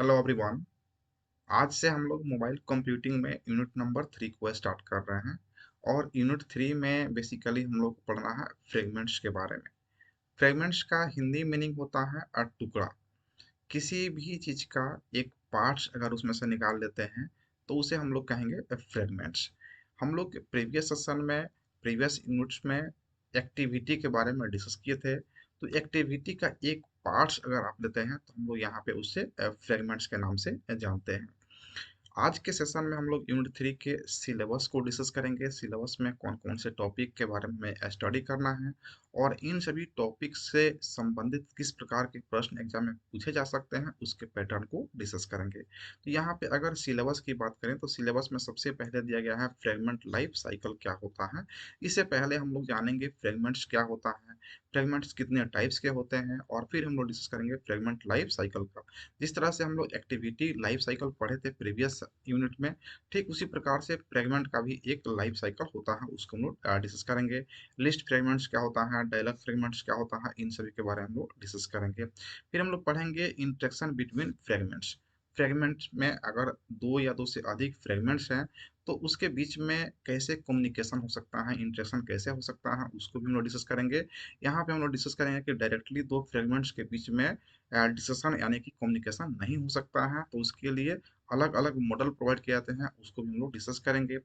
Hello everyone. आज से हम लोग मोबाइल कंप्यूटिंग में यूनिट नंबर 3 को स्टार्ट कर रहे हैं। और यूनिट 3 में बेसिकली हम लोग को पढ़ना है फ्रेगमेंट्स के बारे में। फ्रेगमेंट्स का हिंदी मीनिंग होता है टुकड़ा। किसी भी चीज का एक पार्ट्स अगर उसमें से निकाल लेते हैं तो उसे हम लोग कहेंगे फ्रेगमेंट्स। हम लोग प्रीवियस सेशन में, प्रीवियस यूनिट्स में एक्टिविटी के बारे में डिस्कस किए थे। तो एक्टिविटी का एक पार्ट्स अगर आप लेते हैं तो हम लोग यहाँ पे उससे फ्रेगमेंट्स के नाम से जानते हैं। आज के सेशन में हम लोग यूनिट 3 के सिलेबस को डिस्कस करेंगे। सिलेबस में कौन कौन से टॉपिक के बारे में स्टडी करना है और इन सभी टॉपिक से संबंधित किस प्रकार के प्रश्न एग्जाम में पूछे जा सकते हैं उसके पैटर्न को डिस्कस करेंगे। तो यहाँ पे अगर सिलेबस की बात करें तो सिलेबस में सबसे पहले दिया गया है फ्रेगमेंट लाइफ साइकिल क्या होता है। इससे पहले हम लोग जानेंगे फ्रेगमेंट्स क्या होता है, फ्रेगमेंट्स कितने टाइप्स के होते हैं, और फिर हम लोग डिस्कस करेंगे फ्रेगमेंट लाइफ साइकिल का। जिस तरह से हम लोग एक्टिविटी लाइफ साइकिल पढ़े थे प्रीवियस यूनिट में, ठीक उसी प्रकार से फ्रेगमेंट का भी एक लाइफ साइकिल होता है, उसको हम लोग डिस्कस करेंगे। लिस्ट फ्रेगमेंट्स क्या होता है, डायलॉग फ्रेगमेंट्स क्या होता है, इन सभी के बारे में हम लोग डिस्कस करेंगे। फिर हम लोग पढ़ेंगे इंटरेक्शन बिटवीन फ्रेगमेंट्स। फ्रेगमेंट्स में अगर दो या दो से अधिक फ्रेगमेंट्स हैं तो उसके बीच में कैसे कम्युनिकेशन हो सकता है, इंटरेक्शन कैसे हो सकता है, उसको भी हम लोग डिस्कस करेंगे। यहाँ पे हम लोग डिस्कस करेंगे कि डायरेक्टली दो फ्रेगमेंट्स के बीच में डिस्कशन यानी कि कम्युनिकेशन नहीं हो सकता है, तो उसके लिए अलग अलग मॉडल प्रोवाइड किए जाते हैं, उसको भी हम लोग डिस्कस करेंगे।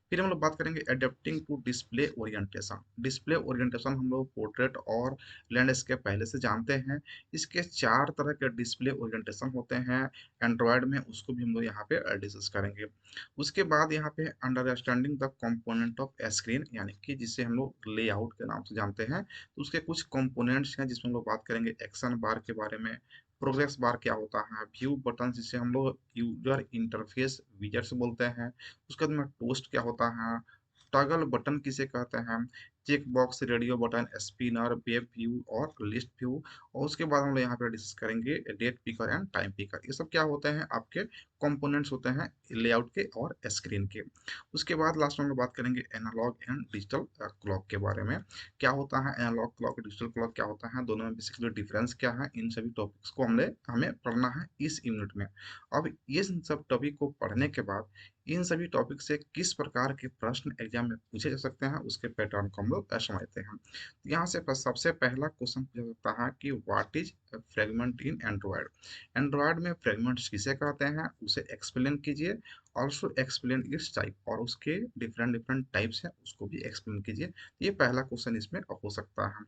फिर हम लोग बात करेंगे adapting to display orientation. Display orientation हम लोग पोर्ट्रेट और लैंडस्केप पहले से जानते हैं। इसके चार तरह के डिस्प्ले ओरिएंटेशन होते हैं एंड्रॉयड में, उसको भी हम लोग यहाँ पे डिस्कस करेंगे। उसके बाद यहाँ पे understanding the component of screen, यानी कि जिसे हम लोग लेआउट के नाम से जानते हैं। तो उसके कुछ कंपोनेंट्स हैं जिसमें हम लोग बात करेंगे एक्शन बार के बारे में, प्रोग्रेस बार क्या होता है, व्यू बटन जिसे हम लोग यूजर इंटरफेस विजेट्स बोलते हैं, उसके बाद में टोस्ट क्या होता है, टॉगल बटन किसे कहते हैं, check box, radio button, spinner, web view और लिस्ट व्यू। और उसके बाद हम लोग यहाँ पे डिस्कस करेंगे date picker and time picker. ये सब क्या होते हैं, आपके कंपोनेंट्स होते हैं लेआउट के और स्क्रीन के। उसके बाद लास्ट में हम लोग बात करेंगे एनालॉग एंड डिजिटल क्लॉक के बारे में। क्या होता है एनालॉग क्लॉक, डिजिटल क्लॉक क्या होता है, दोनों में बेसिकली डिफरेंस क्या है, इन सभी टॉपिक्स को हमें पढ़ना है इस यूनिट में। अब ये सब टॉपिक को पढ़ने के बाद इन सभी टॉपिक से किस प्रकार के प्रश्न एग्जाम में पूछे जा सकते हैं उसके पैटर्न को हम लोग समझते हैं। तो यहाँ से सबसे पहला क्वेश्चन पूछा सकता है कि what is fragment in Android. Android में फ्रेगमेंट्स किसे कहते हैं उसे एक्सप्लेन कीजिए। ऑल्सो एक्सप्लेन इट्स टाइप, और उसके डिफरेंट डिफरेंट टाइप्स हैं उसको भी एक्सप्लेन कीजिए। ये पहला क्वेश्चन इसमें हो सकता है।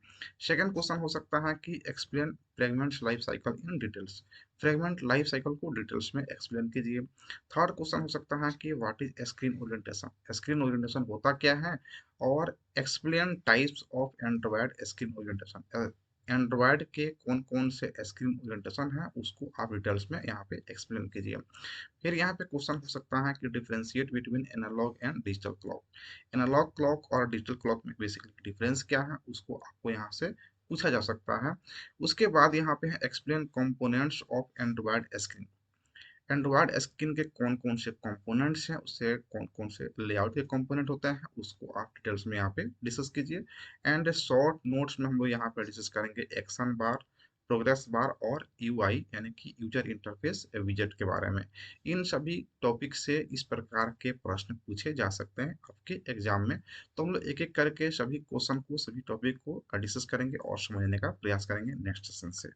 सेकंड क्वेश्चन हो सकता है कि explain fragments life cycle in details. Fragment life cycle को डिटेल्स में एक्सप्लेन कीजिए। थर्ड क्वेश्चन हो सकता है कि what is screen orientation. Screen orientation होता क्या है, और explain types of Android screen orientation. Android के कौन कौन से स्क्रीन ओरिएंटेशन है उसको आप डिटेल्स में यहाँ पे एक्सप्लेन कीजिए। फिर यहाँ पे क्वेश्चन हो सकता है कि differentiate between analog and digital clock. Analog clock और डिजिटल क्लॉक में बेसिकली डिफरेंस क्या है उसको आपको यहाँ से पूछा जा सकता है। उसके बाद यहाँ पे है explain components of Android screen. Android screen के कौन कौन से कंपोनेंट्स हैं, उससे कौन कौन से लेआउट के कंपोनेंट होते हैं उसको आप डिटेल्स में यहाँ पे डिस्कस कीजिए। एंड शॉर्ट नोट्स में हम लोग यहाँ पे डिस्कस करेंगे एक्शन बार, प्रोग्रेस बार और यूआई यानी कि यूजर इंटरफेस विजेट के बारे में। इन सभी टॉपिक से इस प्रकार के प्रश्न पूछे जा सकते हैं आपके एग्जाम में। तो हम लोग एक एक करके सभी क्वेश्चन को, सभी टॉपिक को डिस्कस करेंगे और समझने का प्रयास करेंगे नेक्स्ट सेशन से।